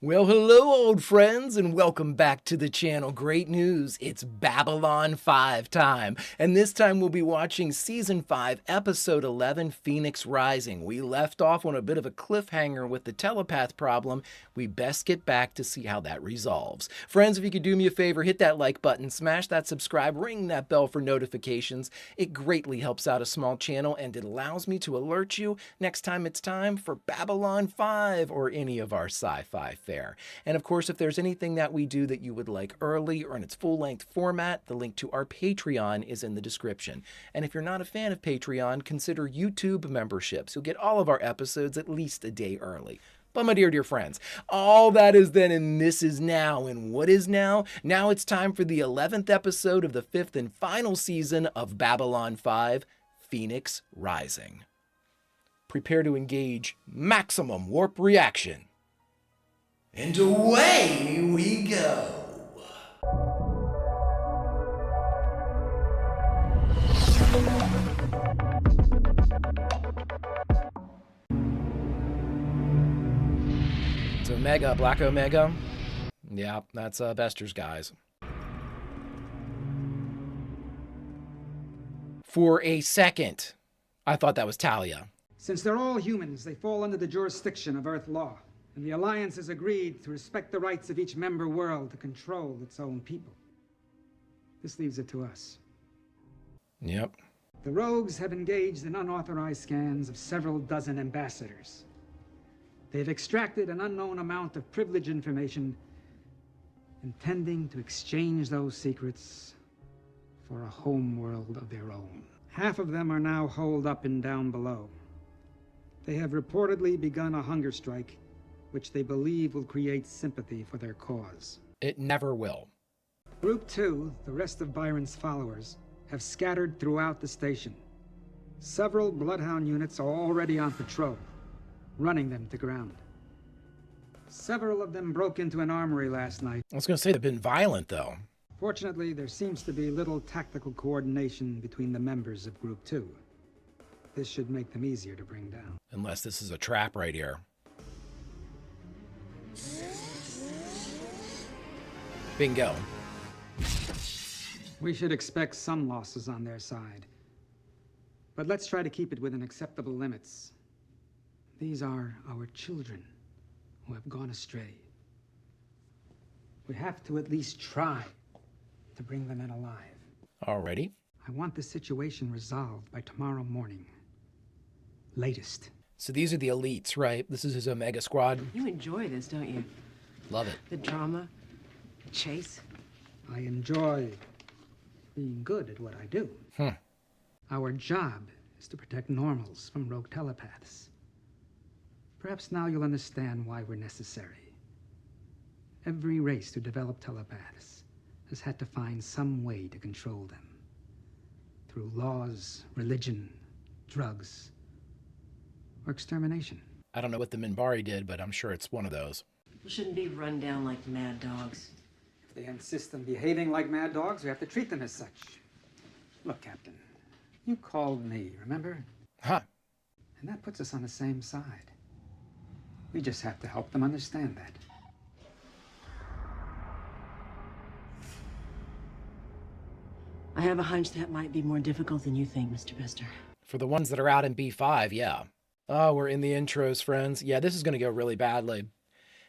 Well, hello, old friends, and welcome back to the channel. Great news, it's Babylon 5 time. And this time we'll be watching Season 5, Episode 11, Phoenix Rising. We left off on a bit of a cliffhanger with the telepath problem. We best get back to see how that resolves. Friends, if you could do me a favor, hit that like button, smash that subscribe, ring that bell for notifications. It greatly helps out a small channel, and it allows me to alert you next time it's time for Babylon 5 or any of our sci-fi fare. And of course, if there's anything that we do that you would like early or in its full-length format, the link to our Patreon is in the description. And if you're not a fan of Patreon, consider YouTube memberships. You'll get all of our episodes at least a day early. But my dear friends, all that is then and this is now. And what is now? Now it's time for the 11th episode of the 5th and final season of Babylon 5, Phoenix Rising. Prepare to engage maximum warp reaction. And away we go. It's Omega, Black Omega. Yeah, that's Bester's guys. For a second, I thought that was Talia. Since they're all humans, they fall under the jurisdiction of Earth law. And the Alliance has agreed to respect the rights of each member world to control its own people. This leaves it to us. Yep. The rogues have engaged in unauthorized scans of several dozen ambassadors. They've extracted an unknown amount of privileged information, intending to exchange those secrets for a home world of their own. Half of them are now holed up in Down Below. They have reportedly begun a hunger strike, which they believe will create sympathy for their cause. It never will. Group 2, the rest of Byron's followers, have scattered throughout the station. Several Bloodhound units are already on patrol, running them to ground. Several of them broke into an armory last night. I was going to say they've been violent, though. Fortunately, there seems to be little tactical coordination between the members of Group 2. This should make them easier to bring down. Unless this is a trap right here. Bingo. We should expect some losses on their side. But let's try to keep it within acceptable limits. These are our children who have gone astray. We have to at least try to bring them in alive. Alrighty. I want the situation resolved by tomorrow morning. Latest. So these are the elites, right? This is his Omega squad. You enjoy this, don't you? Love it. The drama, the chase. I enjoy being good at what I do. Our job is to protect normals from rogue telepaths. Perhaps now you'll understand why we're necessary. Every race to develop telepaths has had to find some way to control them. Through laws, religion, drugs, or extermination. I don't know what the Minbari did, but I'm sure it's one of those. People shouldn't be run down like mad dogs. If they insist on behaving like mad dogs, we have to treat them as such. Look, Captain, you called me, remember? Huh. And that puts us on the same side. We just have to help them understand that. I have a hunch that might be more difficult than you think, Mr. Bester. For the ones that are out in B5, yeah. Oh, we're in the intros, friends. Yeah, this is going to go really badly.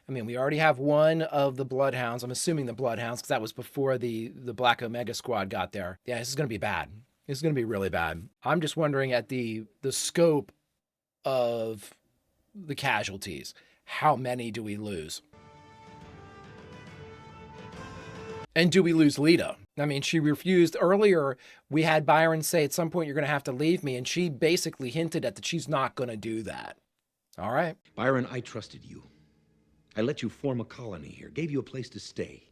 I mean, we already have one of the Bloodhounds. I'm assuming the Bloodhounds, because that was before the Black Omega squad got there. Yeah, this is going to be bad. This is going to be really bad. I'm just wondering at the scope of the casualties. How many do we lose? And do we lose Lita? I mean, she refused. Earlier, we had Byron say, at some point, you're going to have to leave me. And she basically hinted at that she's not going to do that. All right. Byron, I trusted you. I let you form a colony here, gave you a place to stay.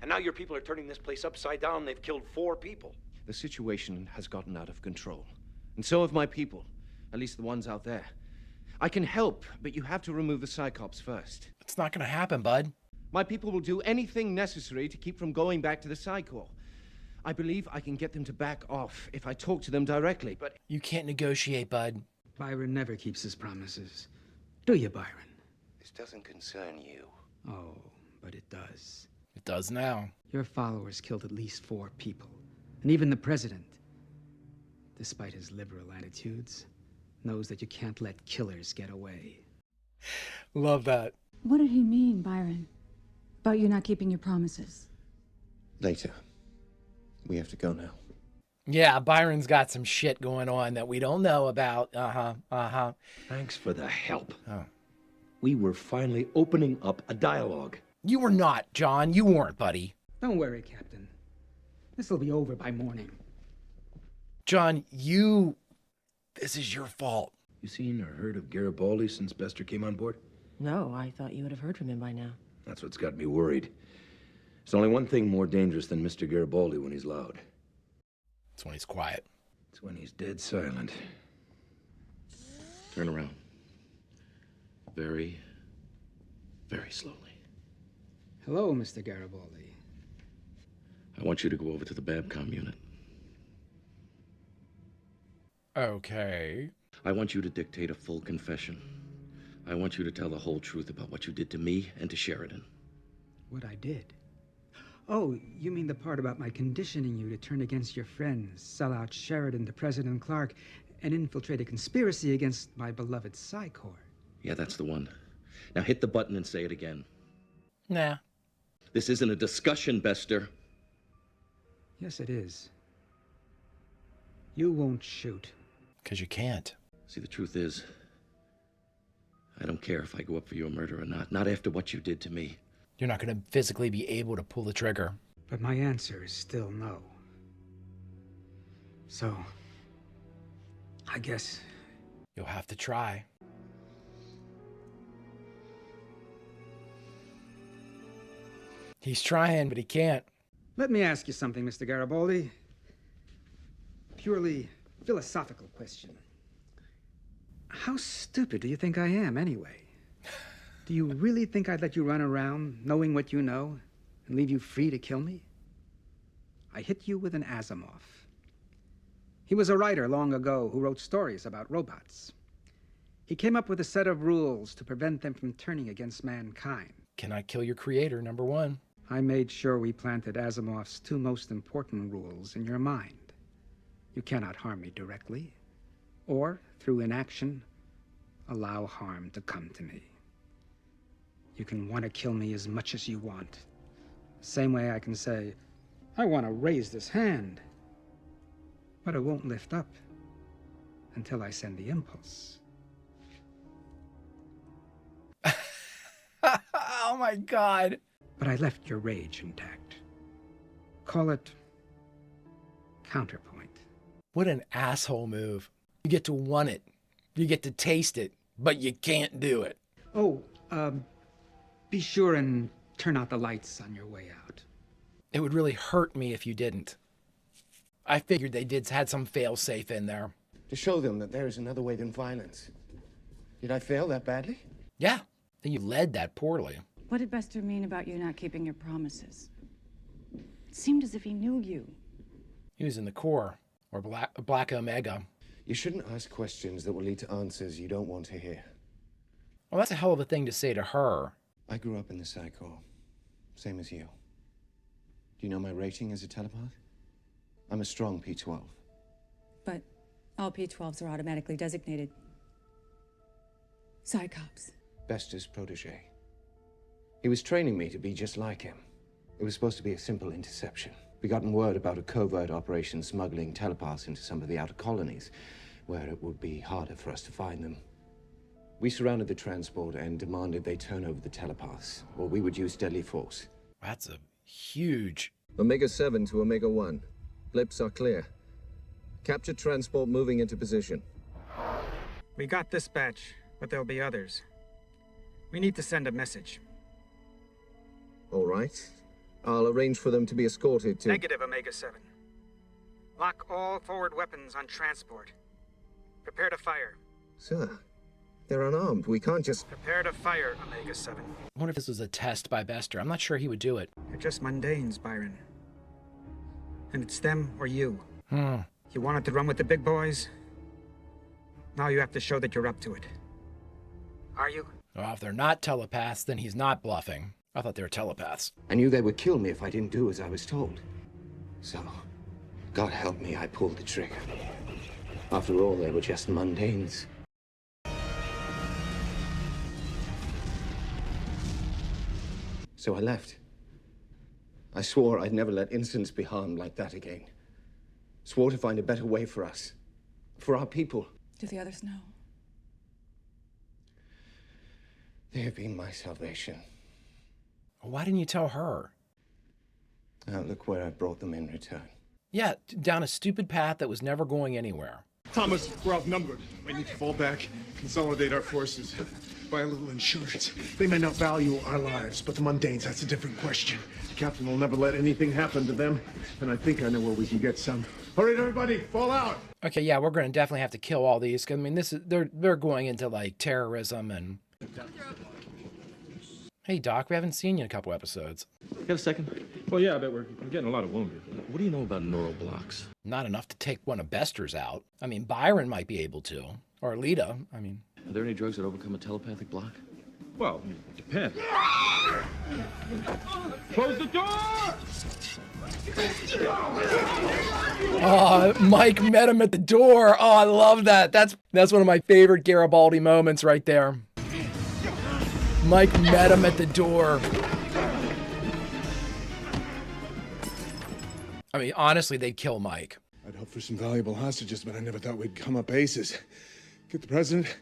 And now your people are turning this place upside down. They've killed 4 people. The situation has gotten out of control. And so have my people, at least the ones out there. I can help, but you have to remove the Psychops first. It's not going to happen, bud. My people will do anything necessary to keep from going back to the Psychor. I believe I can get them to back off if I talk to them directly, but... You can't negotiate, bud. Byron never keeps his promises. Do you, Byron? This doesn't concern you. Oh, Does now. Your followers killed at least 4 people. And even the president, despite his liberal attitudes, knows that you can't let killers get away. Love that. What did he mean, Byron? About you not keeping your promises? Later. We have to go now. Yeah, Byron's got some shit going on that we don't know about. Thanks for the help. Oh. We were finally opening up a dialogue. You were not, John. You weren't, buddy. Don't worry, Captain. This'll be over by morning. John, this is your fault. You seen or heard of Garibaldi since Bester came on board? No, I thought you would have heard from him by now. That's what's got me worried. There's only one thing more dangerous than Mr. Garibaldi when he's loud. It's when he's quiet. It's when he's dead silent. Turn around. Very, very slowly. Hello, Mr. Garibaldi. I want you to go over to the Babcom unit. Okay. I want you to dictate a full confession. I want you to tell the whole truth about what you did to me and to Sheridan. What I did? Oh, you mean the part about my conditioning you to turn against your friends, sell out Sheridan to President Clark, and infiltrate a conspiracy against my beloved Psi Corps? Yeah, that's the one. Now hit the button and say it again. Nah. This isn't a discussion, Bester. Yes, it is. You won't shoot. 'Cause you can't. See, the truth is, I don't care if I go up for your murder or not. Not after what you did to me. You're not going to physically be able to pull the trigger. But my answer is still no. So, I guess You'll have to try. He's trying, but he can't. let me ask you something, Mr. Garibaldi. Purely philosophical question. How stupid do you think I am, anyway? Do you really think I'd let you run around knowing what you know and leave you free to kill me? I hit you with an Asimov. He was a writer long ago who wrote stories about robots. He came up with a set of rules to prevent them from turning against mankind. Cannot kill your creator, number one. I made sure we planted Asimov's 2 most important rules in your mind. You cannot harm me directly, or, through inaction, allow harm to come to me. You can want to kill me as much as you want. Same way I can say, I want to raise this hand. But it won't lift up until I send the impulse. Oh my God. But I left your rage intact. Call it counterpoint. What an asshole move. You get to want it. You get to taste it, but you can't do it. Oh, be sure and turn out the lights on your way out. It would really hurt me if you didn't. I figured they had some fail-safe in there. To show them that there is another way than violence. Did I fail that badly? Yeah, and you led that poorly. What did Bester mean about you not keeping your promises? It seemed as if he knew you. He was in the core, or Black Omega. You shouldn't ask questions that will lead to answers you don't want to hear. Well, that's a hell of a thing to say to her. I grew up in the Psi Corps. Same as you. Do you know my rating as a telepath? I'm a strong P-12. But all P-12s are automatically designated Psychops. Bester's protege. He was training me to be just like him. It was supposed to be a simple interception. We gotten word about a covert operation smuggling telepaths into some of the outer colonies, where it would be harder for us to find them. We surrounded the transport and demanded they turn over the telepaths, or we would use deadly force. That's a huge... Omega-7 to Omega-1. Blips are clear. Capture transport moving into position. We got dispatch, but there'll be others. We need to send a message. All right. I'll arrange for them to be escorted to... Negative, Omega-7. Lock all forward weapons on transport. Prepare to fire. Sir, they're unarmed. We can't just... Prepare to fire, Omega-7. I wonder if this was a test by Bester. I'm not sure he would do it. They're just mundanes, Byron. And it's them or you. You wanted to run with the big boys? Now you have to show that you're up to it. Are you? Well, if they're not telepaths, then he's not bluffing. I thought they were telepaths. I knew they would kill me if I didn't do as I was told. So, God help me, I pulled the trigger. After all, they were just mundanes. So I left. I swore I'd never let innocents be harmed like that again. Swore to find a better way for us. For our people. Do the others know? They have been my salvation. Why didn't you tell her? Now look where I brought them in return. Yeah, down a stupid path that was never going anywhere. Thomas, we're outnumbered. We need to fall back, consolidate our forces, buy a little insurance. They may not value our lives, but the mundanes, that's a different question. The captain will never let anything happen to them, and I think I know where we can get some. All right, everybody, fall out! Okay, yeah, we're going to definitely have to kill all these. 'Cause, I mean, they're going into, like, terrorism and... Hey, Doc, we haven't seen you in a couple episodes. Got a second? Well, yeah, I bet we're getting a lot of wounded. What do you know about neural blocks? Not enough to take one of Bester's out. I mean, Byron might be able to. Or Lita, I mean... Are there any drugs that overcome a telepathic block? Well, it depends. Close the door! Oh, Mike met him at the door. Oh, I love that. That's one of my favorite Garibaldi moments right there. Mike met him at the door. I mean, honestly, they'd kill Mike. I'd hoped for some valuable hostages, but I never thought we'd come up aces. Get the president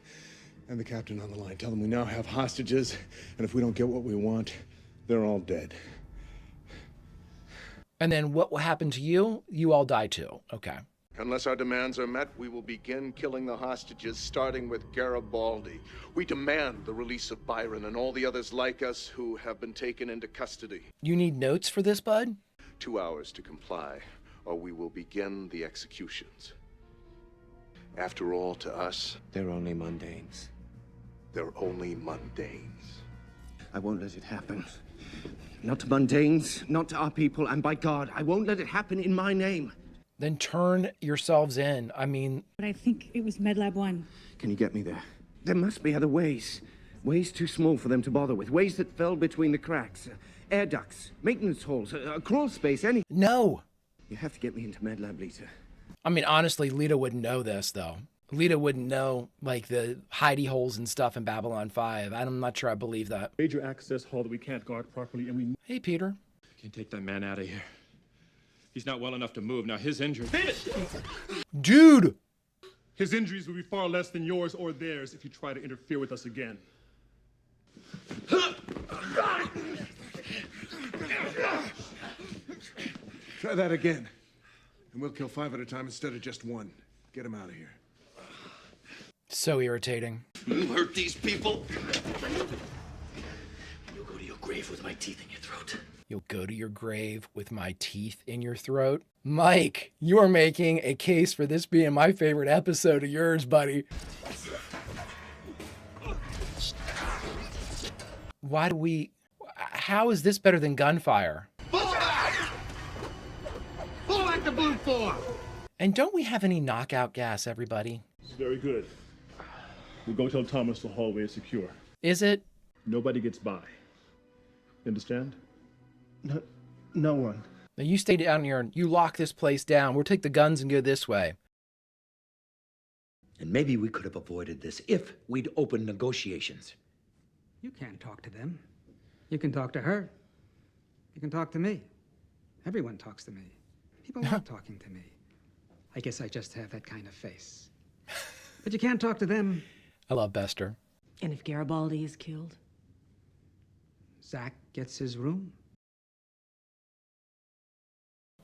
and the captain on the line. Tell them we now have hostages, and if we don't get what we want, they're all dead. And then what will happen to you? You all die too. Okay. Unless our demands are met, we will begin killing the hostages, starting with Garibaldi. We demand the release of Byron and all the others like us who have been taken into custody. You need notes for this, bud? 2 hours to comply, or we will begin the executions. After all, to us, They're only mundanes. they're only mundanes. I won't let it happen. Not to mundanes, not to our people, and by God, I won't let it happen in my name. Then turn yourselves in. I mean... But I think it was MedLab 1. Can you get me there? There must be other ways. Ways too small for them to bother with. Ways that fell between the cracks. Air ducts, maintenance halls, a crawl space, any... No! You have to get me into MedLab, Lita. I mean, honestly, Lita wouldn't know this, though. Lita wouldn't know, like, the hidey holes and stuff in Babylon 5. I'm not sure I believe that. Major access hall that we can't guard properly, and we... Hey, Peter. Can't take that man out of here. He's not well enough to move. Now, his injuries... Dude! His injuries will be far less than yours or theirs if you try to interfere with us again. Try that again. And we'll kill 5 at a time instead of just 1. Get him out of here. So irritating. You hurt these people. You'll go to your grave with my teeth in your throat. You'll go to your grave with my teeth in your throat. Mike, you are making a case for this being my favorite episode of yours, buddy. Why do we... How is this better than gunfire? Pull back! Pull back the blue form! And don't we have any knockout gas, everybody? Very good. We'll go tell Thomas the hallway is secure. Is it? Nobody gets by. You understand? No one. Now you stay down here and you lock this place down. We'll take the guns and go this way. And maybe we could have avoided this if we'd opened negotiations. You can't talk to them. You can talk to her. You can talk to me. Everyone talks to me. People love talking to me. I guess I just have that kind of face. But you can't talk to them. I love Bester. And if Garibaldi is killed? Zach gets his room.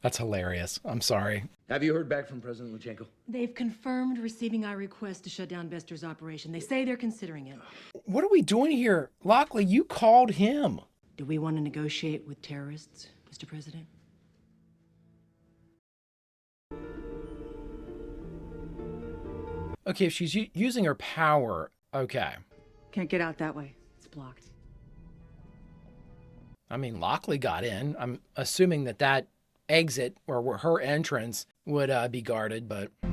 That's hilarious. I'm sorry. Have you heard back from President Lutsenko? They've confirmed receiving our request to shut down Bester's operation. They say they're considering it. What are we doing here? Lockley, you called him. Do we want to negotiate with terrorists, Mr. President? Okay, if she's using her power, okay. Can't get out that way. It's blocked. I mean, Lockley got in. I'm assuming that exit or her entrance would be guarded, but I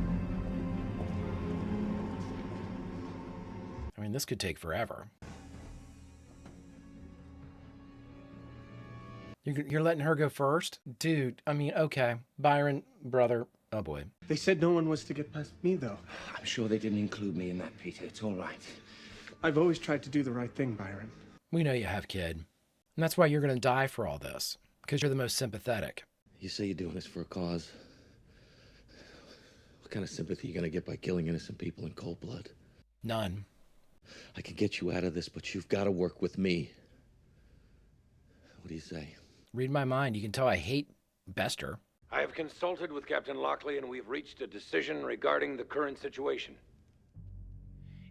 mean, this could take forever. You're letting her go first? Dude, I mean, okay. Byron, brother, oh boy. They said no one was to get past me, though. I'm sure they didn't include me in that, Peter. It's all right. I've always tried to do the right thing, Byron. We know you have, kid. And that's why you're going to die for all this. Because you're the most sympathetic. You say you're doing this for a cause. What kind of sympathy are you going to get by killing innocent people in cold blood? None. I could get you out of this, but you've got to work with me. What do you say? Read my mind. You can tell I hate Bester. I have consulted with Captain Lockley, and we've reached a decision regarding the current situation.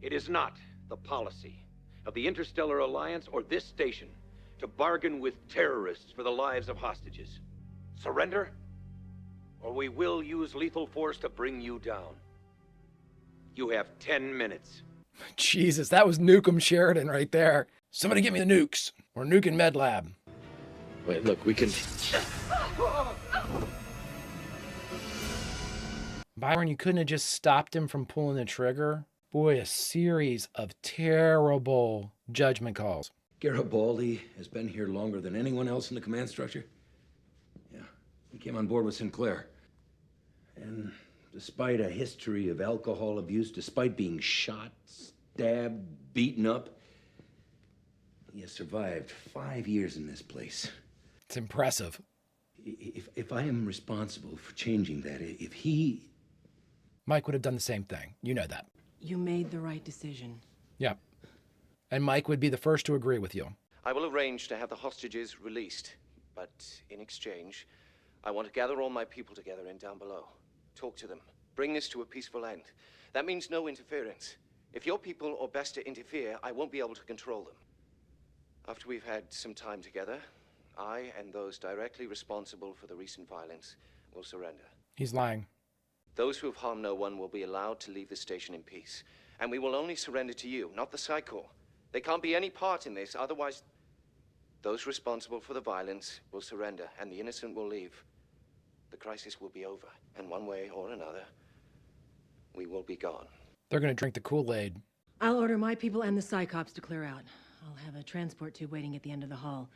It is not the policy of the Interstellar Alliance or this station to bargain with terrorists for the lives of hostages. Surrender, or we will use lethal force to bring you down. You have 10 minutes. Jesus, that was Nukem Sheridan right there. Somebody get me the nukes. Or Nuke and Med Lab. Wait, look, we can... Byron, you couldn't have just stopped him from pulling the trigger? Boy, a series of terrible judgment calls. Garibaldi has been here longer than anyone else in the command structure. Yeah, he came on board with Sinclair. And despite a history of alcohol abuse, despite being shot, stabbed, beaten up, he has survived 5 years in this place. It's impressive. If I am responsible for changing that, if he... Mike would have done the same thing. You know that. You made the right decision. Yeah. And Mike would be the first to agree with you. I will arrange to have the hostages released, but in exchange, I want to gather all my people together and down below. Talk to them. Bring this to a peaceful end. That means no interference. If your people or Bester interfere, I won't be able to control them. After we've had some time together, I and those directly responsible for the recent violence will surrender. He's lying. Those who have harmed no one will be allowed to leave the station in peace. And we will only surrender to you, not the Psi Corps. They can't be any part in this, otherwise... Those responsible for the violence will surrender, and the innocent will leave. The crisis will be over, and one way or another, we will be gone. They're going to drink the Kool-Aid. I'll order my people and the Psycops to clear out. I'll have a transport tube waiting at the end of the hall.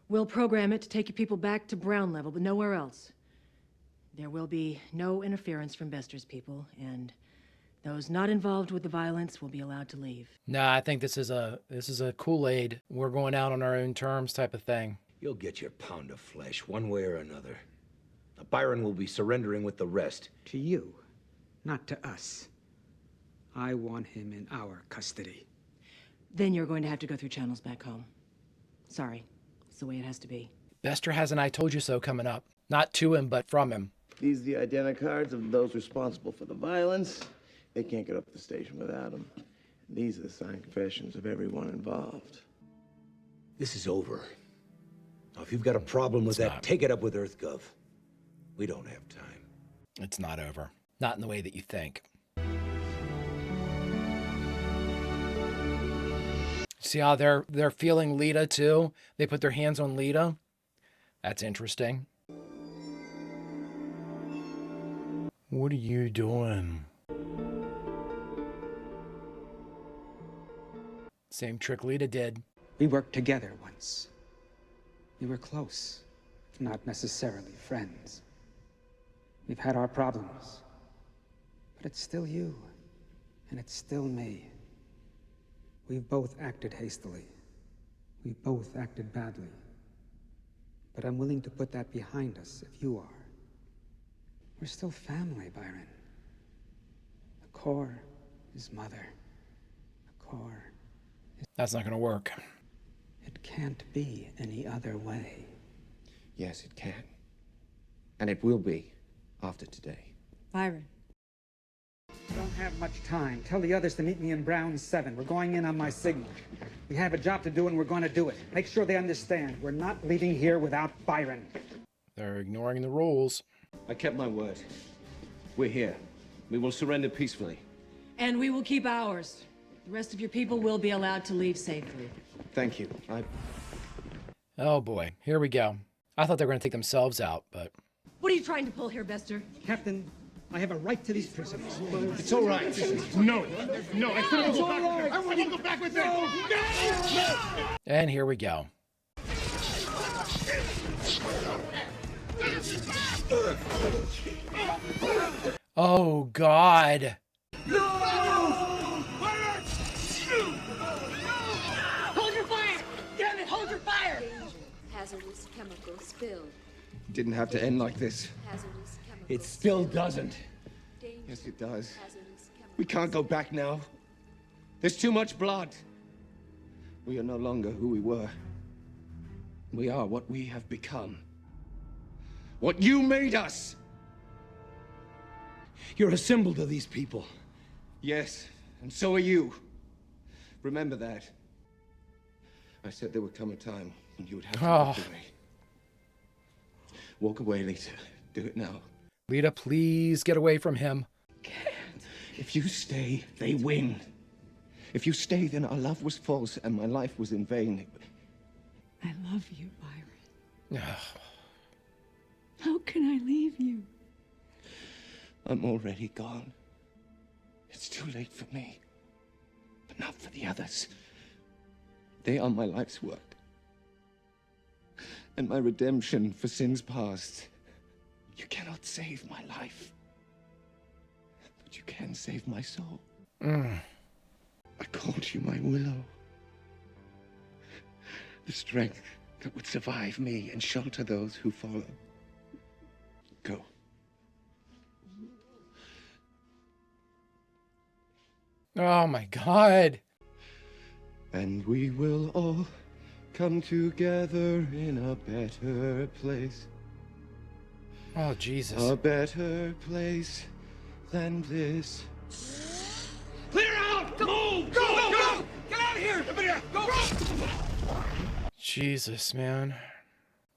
We'll program it to take your people back to ground level, but nowhere else. There will be no interference from Bester's people, and those not involved with the violence will be allowed to leave. Nah, I think this is a Kool-Aid. We're going out on our own terms type of thing. You'll get your pound of flesh one way or another. Now, Byron will be surrendering with the rest. To you, not to us. I want him in our custody. Then you're going to have to go through channels back home. Sorry, it's the way it has to be. Bester has an I told you so coming up. Not to him, but from him. These are the identicards of those responsible for the violence. They can't get up the station without them. These are the signed confessions of everyone involved. This is over. Now, if you've got a problem with that, take it up with EarthGov. We don't have time. It's not over. Not in the way that you think. See how they're feeling Lita too? They put their hands on Lita. That's interesting. What are you doing? Same trick Lita did. We worked together once. We were close, not necessarily friends. We've had our problems, but it's still you, and it's still me. We've both acted hastily. We've both acted badly. But I'm willing to put that behind us if you are. We're still family, Byron. The Corps is mother. The Corps is... That's not going to work. It can't be any other way. Yes, it can. And it will be after today. Byron. Don't have much time. Tell the others to meet me in Brown 7. We're going in on my signal. We have a job to do and we're going to do it. Make sure they understand. We're not leaving here without Byron. They're ignoring the rules. I kept my word. We're here. We will surrender peacefully. And we will keep ours. The rest of your people will be allowed to leave safely. Thank you. Oh boy, here we go. I thought they were going to take themselves out, but... What are you trying to pull here, Bester? Captain, I have a right to these prisoners. It's all right. No, I couldn't go back. I want to go back with them. And here we go. Oh, God. Hold your fire! Damn it, hold your fire! Hazardous chemical spilled. Didn't have to end like this. Hazardous chemical. It still doesn't. Yes, it does. We can't go back now. There's too much blood. We are no longer who we were. We are what we have become. What you made us! You're a symbol to these people. Yes, and so are you. Remember that. I said there would come a time when you would have to walk away. Walk away, Lita. Do it now. Lita, please get away from him. If you stay, they win. If you stay, then our love was false and my life was in vain. I love you, Byron. How can I leave you? I'm already gone. It's too late for me, but not for the others. They are my life's work and my redemption for sins past. You cannot save my life, but you can save my soul. I called you my willow. The strength that would survive me and shelter those who follow. Go. Oh my God. And we will all come together in a better place. Oh, Jesus. A better place than this. Clear out! Move! Go! Get out of here! Go! Jesus, man.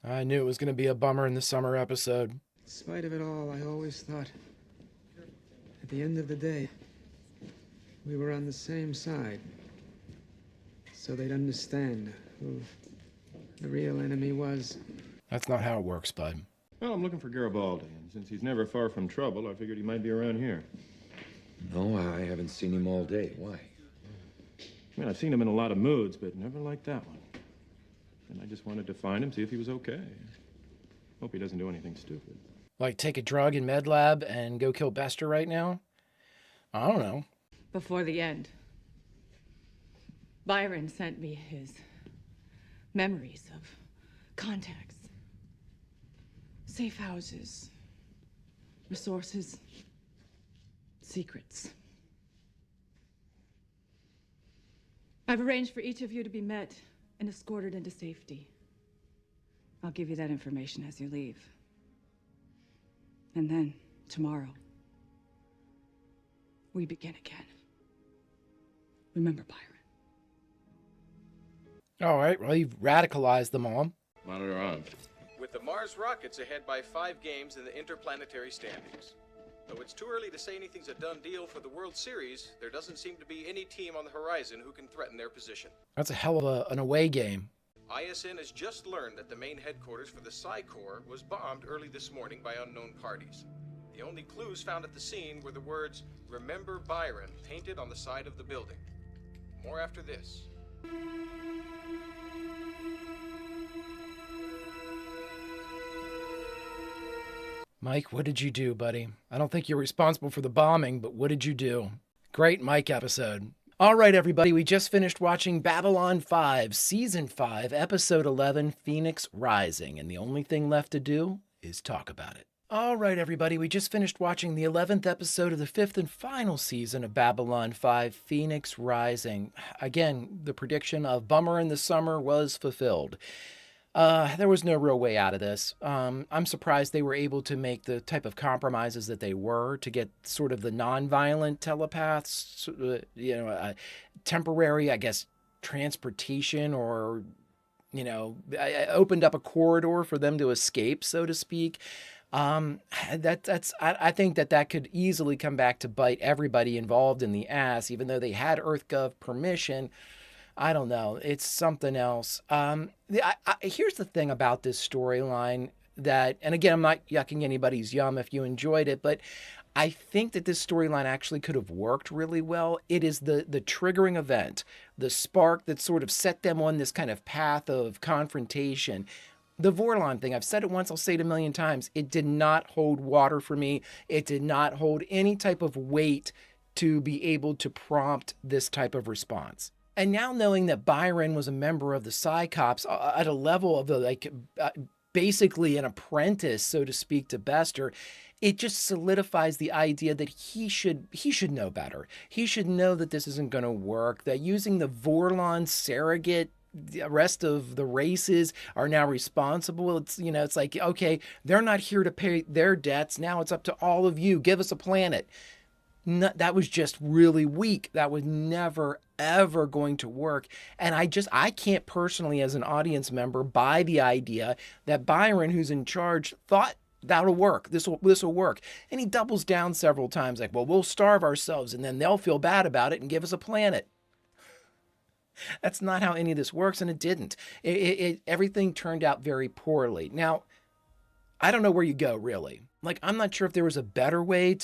I knew it was going to be a bummer in the summer episode. In spite of it all, I always thought, at the end of the day, we were on the same side. So they'd understand who the real enemy was. That's not how it works, bud. Well, I'm looking for Garibaldi, and since he's never far from trouble, I figured he might be around here. No, I haven't seen him all day. Why? I mean, I've seen him in a lot of moods, but never like that one. And I just wanted to find him, see if he was okay. Hope he doesn't do anything stupid. Like take a drug in med lab and go kill Bester right now? I don't know. Before the end, Byron sent me his memories of contacts, safe houses, resources, secrets. I've arranged for each of you to be met and escorted into safety. I'll give you that information as you leave. And then, tomorrow, we begin again. Remember, Byron. All right, well, you've radicalized them all. Monitor on. With the Mars rockets ahead by 5 games in the interplanetary standings. Though it's too early to say anything's a done deal for the World Series, there doesn't seem to be any team on the horizon who can threaten their position. That's a hell of an away game. ISN has just learned that the main headquarters for the Psi Corps was bombed early this morning by unknown parties. The only clues found at the scene were the words, "Remember Byron," painted on the side of the building. More after this. Mike, what did you do, buddy? I don't think you're responsible for the bombing, but what did you do? Great Mike episode. All right, everybody, we just finished watching Babylon 5, Season 5, Episode 11, Phoenix Rising, and the only thing left to do is talk about it. All right, everybody, we just finished watching the 11th episode of the 5th and final season of Babylon 5, Phoenix Rising. Again, the prediction of bummer in the summer was fulfilled. There was no real way out of this. I'm surprised they were able to make the type of compromises that they were to get sort of the non-violent telepaths, temporary, I guess, transportation or, I opened up a corridor for them to escape, so to speak. I think that could easily come back to bite everybody involved in the ass, even though they had EarthGov permission. I don't know. It's something else. Here's the thing about this storyline that, and again, I'm not yucking anybody's yum if you enjoyed it, but I think that this storyline actually could have worked really well. It is the triggering event, the spark that sort of set them on this kind of path of confrontation The Vorlon thing, I've said it once, I'll say it a million times. It did not hold water for me. It did not hold any type of weight to be able to prompt this type of response. And now knowing that Byron was a member of the Psi Cops at a level of basically an apprentice, so to speak, to Bester, it just solidifies the idea that he should know better. He should know that this isn't going to work, that using the Vorlon surrogate, the rest of the races are now responsible. It's like, okay, they're not here to pay their debts. Now it's up to all of you. Give us a planet. No, that was just really weak. That was never, ever going to work. And I can't personally, as an audience member, buy the idea that Byron, who's in charge, thought that'll work. This will work. And he doubles down several times, like, well, we'll starve ourselves and then they'll feel bad about it and give us a planet. That's not how any of this works, and it didn't. Everything turned out very poorly. Now, I don't know where you go, really. Like, I'm not sure if there was a better way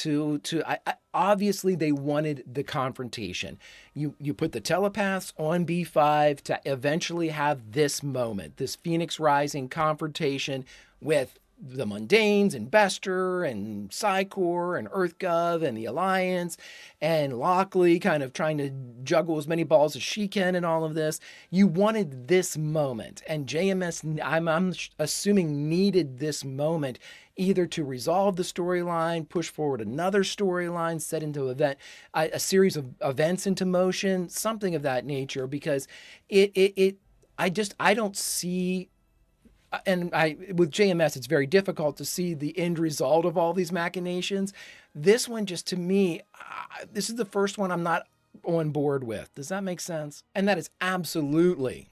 obviously, they wanted the confrontation. You put the telepaths on B5 to eventually have this moment, this Phoenix Rising confrontation with the Mundanes and Bester and Psycor and EarthGov and the Alliance and Lockley kind of trying to juggle as many balls as she can in all of this. You wanted this moment, and JMS, I'm assuming, needed this moment either to resolve the storyline, push forward another storyline, set into a series of events into motion, something of that nature, because I don't see. And with JMS, it's very difficult to see the end result of all these machinations. This one, just to me, this is the first one I'm not on board with. Does that make sense? And that is absolutely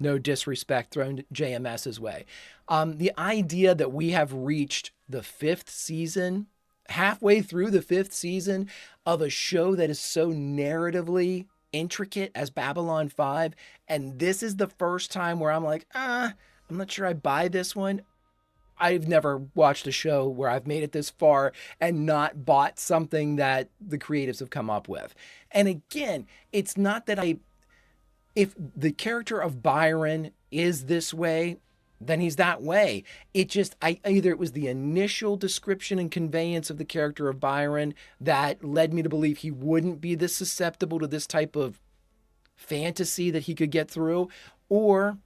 no disrespect thrown JMS's way. The idea that we have reached the 5th season, halfway through the 5th season of a show that is so narratively intricate as Babylon 5, and this is the first time where I'm like, I'm not sure I buy this one. I've never watched a show where I've made it this far and not bought something that the creatives have come up with. And again, it's not that if the character of Byron is this way, then he's that way. Either it was the initial description and conveyance of the character of Byron that led me to believe he wouldn't be this susceptible to this type of fantasy that he could get through, or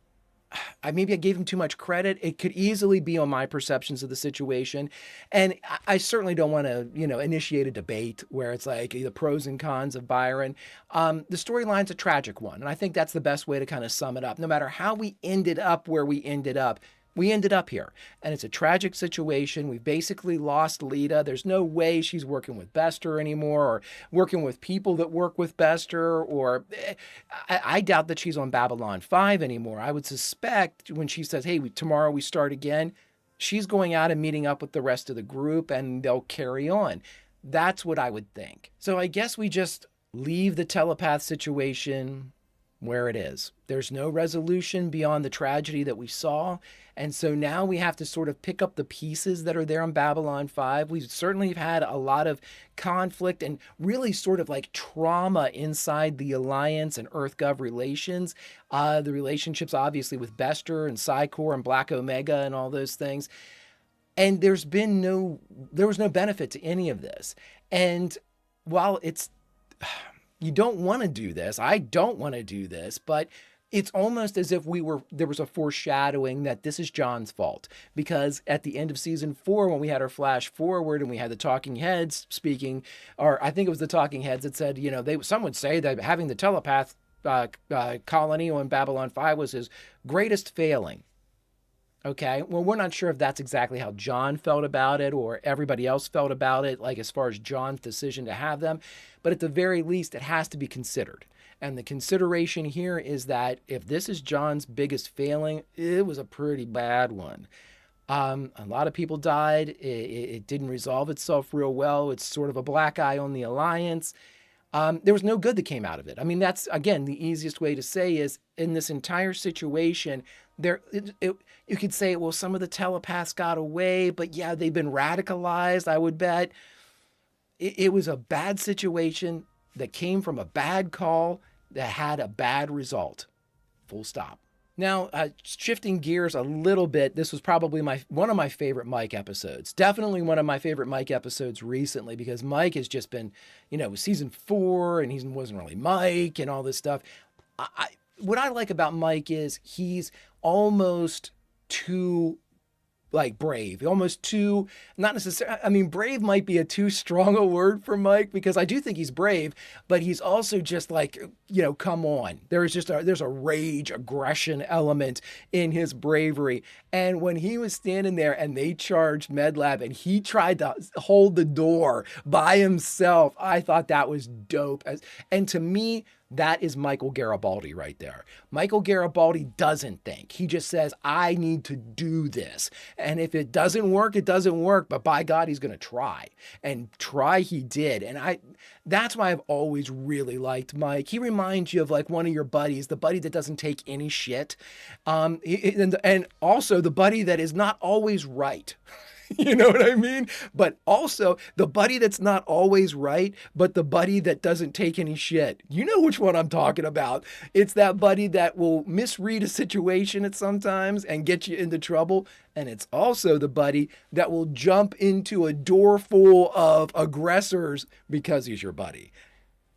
maybe I gave him too much credit. It could easily be on my perceptions of the situation. And I certainly don't want to, initiate a debate where it's like the pros and cons of Byron. The storyline's a tragic one. And I think that's the best way to kind of sum it up. No matter how we ended up where we ended up here. And it's a tragic situation. We've basically lost Lita. There's no way she's working with Bester anymore, or working with people that work with Bester, or I doubt that she's on Babylon 5 anymore. I would suspect when she says, hey, tomorrow we start again, she's going out and meeting up with the rest of the group and they'll carry on. That's what I would think. So I guess we just leave the telepath situation where it is. There's no resolution beyond the tragedy that we saw. And so now we have to sort of pick up the pieces that are there on Babylon 5. We've certainly had a lot of conflict and really sort of like trauma inside the Alliance and EarthGov relations. The relationships obviously with Bester and Psycor and Black Omega and all those things. And there was no benefit to any of this. And while you don't want to do this, I don't want to do this, but it's almost as if there was a foreshadowing that this is John's fault, because at the end of season 4, when we had our flash forward and we had the talking heads speaking, or I think it was the talking heads that said, some would say that having the telepath colony on Babylon 5 was his greatest failing. Okay, well, we're not sure if that's exactly how John felt about it or everybody else felt about it, like as far as John's decision to have them. But at the very least, it has to be considered. And the consideration here is that if this is John's biggest failing, it was a pretty bad one. A lot of people died. It didn't resolve itself real well. It's sort of a black eye on the Alliance. There was no good that came out of it. I mean, that's, again, the easiest way to say is in this entire situation, you could say, well, some of the telepaths got away, but yeah, they've been radicalized, I would bet. It was a bad situation that came from a bad call that had a bad result. Full stop. Now, shifting gears a little bit, this was probably one of my favorite Mike episodes. Definitely one of my favorite Mike episodes recently, because Mike has just been, season 4, and he wasn't really Mike and all this stuff. What I like about Mike is he's almost too brave, almost too, not necessarily, I mean, brave might be a too strong a word for Mike, because I do think he's brave, but he's also just come on. There's a rage, aggression element in his bravery. And when he was standing there and they charged MedLab and he tried to hold the door by himself, I thought that was dope. And to me, that is Michael Garibaldi right there. Michael Garibaldi doesn't think. He just says, I need to do this. And if it doesn't work, it doesn't work. But by God, he's going to try. And try he did. And that's why I've always really liked Mike. He reminds you of one of your buddies, the buddy that doesn't take any shit. And also the buddy that is not always right. You know what I mean? But also the buddy that's not always right, but the buddy that doesn't take any shit. You know which one I'm talking about. It's that buddy that will misread a situation at sometimes and get you into trouble. And it's also the buddy that will jump into a door full of aggressors because he's your buddy.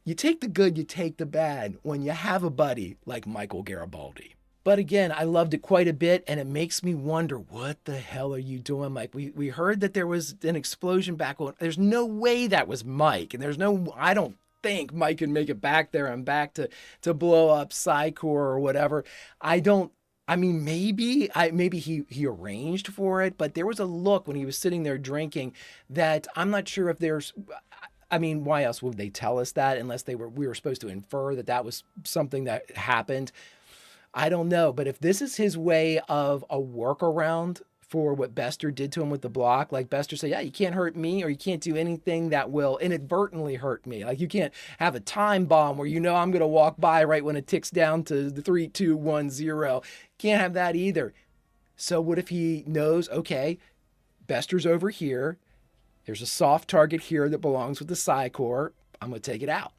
You take the good, you take the bad when you have a buddy like Michael Garibaldi. But again, I loved it quite a bit, and it makes me wonder, what the hell are you doing, Mike? We heard that there was an explosion back on. There's no way that was Mike, and I don't think Mike can make it back there and back to blow up Psycor or whatever. Maybe he arranged for it, but there was a look when he was sitting there drinking that I'm not sure if there's. Why else would they tell us that unless we were supposed to infer that was something that happened? I don't know, but if this is his way of a workaround for what Bester did to him with the block, like Bester said, yeah, you can't hurt me, or you can't do anything that will inadvertently hurt me. Like you can't have a time bomb where I'm going to walk by right when it ticks down to the 3, 2, 1, 0. Can't have that either. So what if he knows, okay, Bester's over here. There's a soft target here that belongs with the Psycor. I'm going to take it out.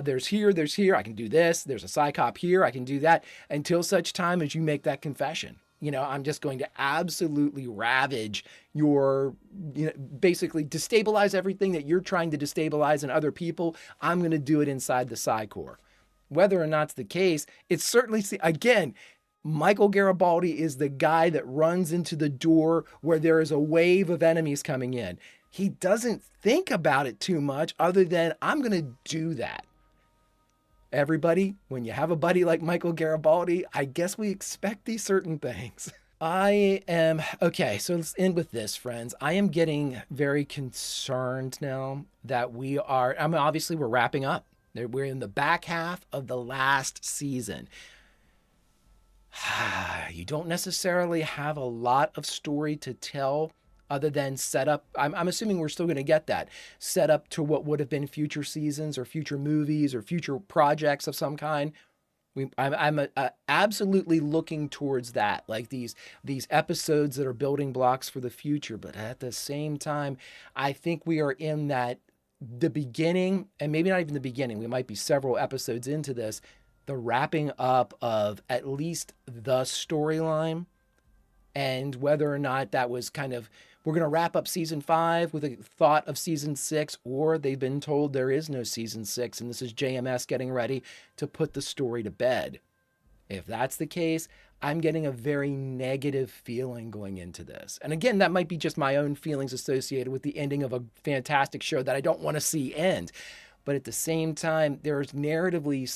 There's here, I can do this. There's a Psycop here, I can do that. Until such time as you make that confession. I'm just going to absolutely ravage basically destabilize everything that you're trying to destabilize in other people. I'm going to do it inside the Psycor. Whether or not it's the case, it's certainly, again, Michael Garibaldi is the guy that runs into the door where there is a wave of enemies coming in. He doesn't think about it too much other than, I'm going to do that. Everybody, when you have a buddy like Michael Garibaldi, I guess we expect these certain things. Okay, so let's end with this, friends. I am getting very concerned now that obviously we're wrapping up. We're in the back half of the last season. You don't necessarily have a lot of story to tell other than set up. I'm assuming we're still going to get that set up to what would have been future seasons or future movies or future projects of some kind. I'm absolutely looking towards that, like these episodes that are building blocks for the future. But at the same time, I think we are in the beginning, and maybe not even the beginning. We might be several episodes into this, the wrapping up of at least the storyline, and whether or not that was we're going to wrap up season 5 with a thought of season 6, or they've been told there is no season 6, and this is JMS getting ready to put the story to bed. If that's the case, I'm getting a very negative feeling going into this. And again, that might be just my own feelings associated with the ending of a fantastic show that I don't want to see end. But at the same time, there's narratively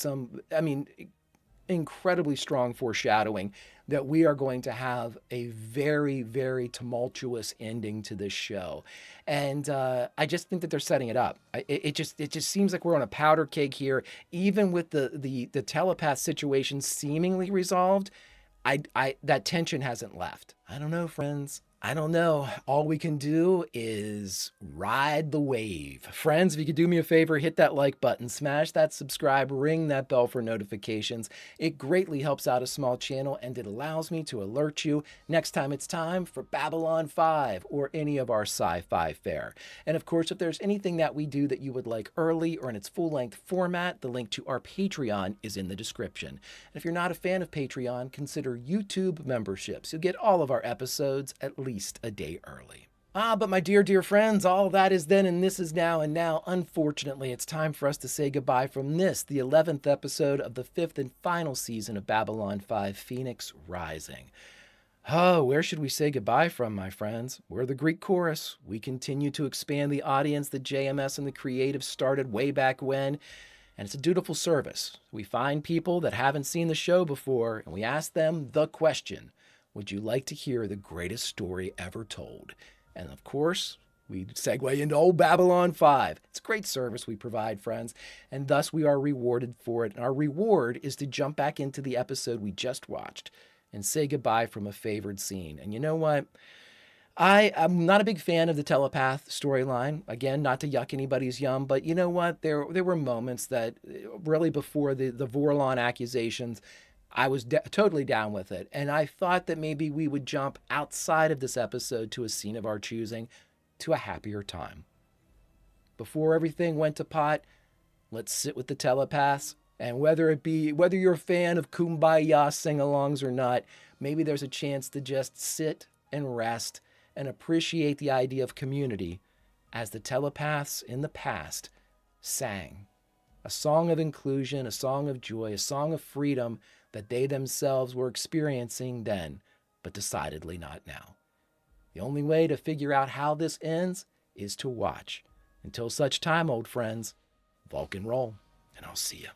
incredibly strong foreshadowing that we are going to have a very, very tumultuous ending to this show. And I just think that they're setting it up. It just seems like we're on a powder keg here. Even with the telepath situation seemingly resolved, that tension hasn't left. I don't know, friends. I don't know. All we can do is ride the wave. Friends, if you could do me a favor, hit that like button, smash that subscribe, ring that bell for notifications. It greatly helps out a small channel and it allows me to alert you next time it's time for Babylon 5 or any of our sci-fi fare. And of course, if there's anything that we do that you would like early or in its full-length format, the link to our Patreon is in the description. And if you're not a fan of Patreon, consider YouTube memberships. You'll get all of our episodes at least a day early. But my dear friends, all that is then and this is now, and now, unfortunately, it's time for us to say goodbye from this, the 11th episode of the 5th and final season of Babylon 5, Phoenix Rising. Oh, where should we say goodbye from, my friends? We're the Greek chorus. We continue to expand the audience that JMS and the creative started way back when, and it's a dutiful service. We find people that haven't seen the show before, and we ask them the question, would you like to hear the greatest story ever told? And of course, we segue into old Babylon 5. It's a great service we provide, friends, and thus we are rewarded for it. And our reward is to jump back into the episode we just watched and say goodbye from a favored scene. And you know what? I'm not a big fan of the telepath storyline. Again, not to yuck anybody's yum, but you know what? There were moments that really before the Vorlon accusations, I was totally down with it. And I thought that maybe we would jump outside of this episode to a scene of our choosing, to a happier time. Before everything went to pot, let's sit with the telepaths. And whether you're a fan of Kumbaya sing-alongs or not, maybe there's a chance to just sit and rest and appreciate the idea of community as the telepaths in the past sang. A song of inclusion, a song of joy, a song of freedom that they themselves were experiencing then, but decidedly not now. The only way to figure out how this ends is to watch. Until such time, old friends, Vulcan roll, and I'll see you.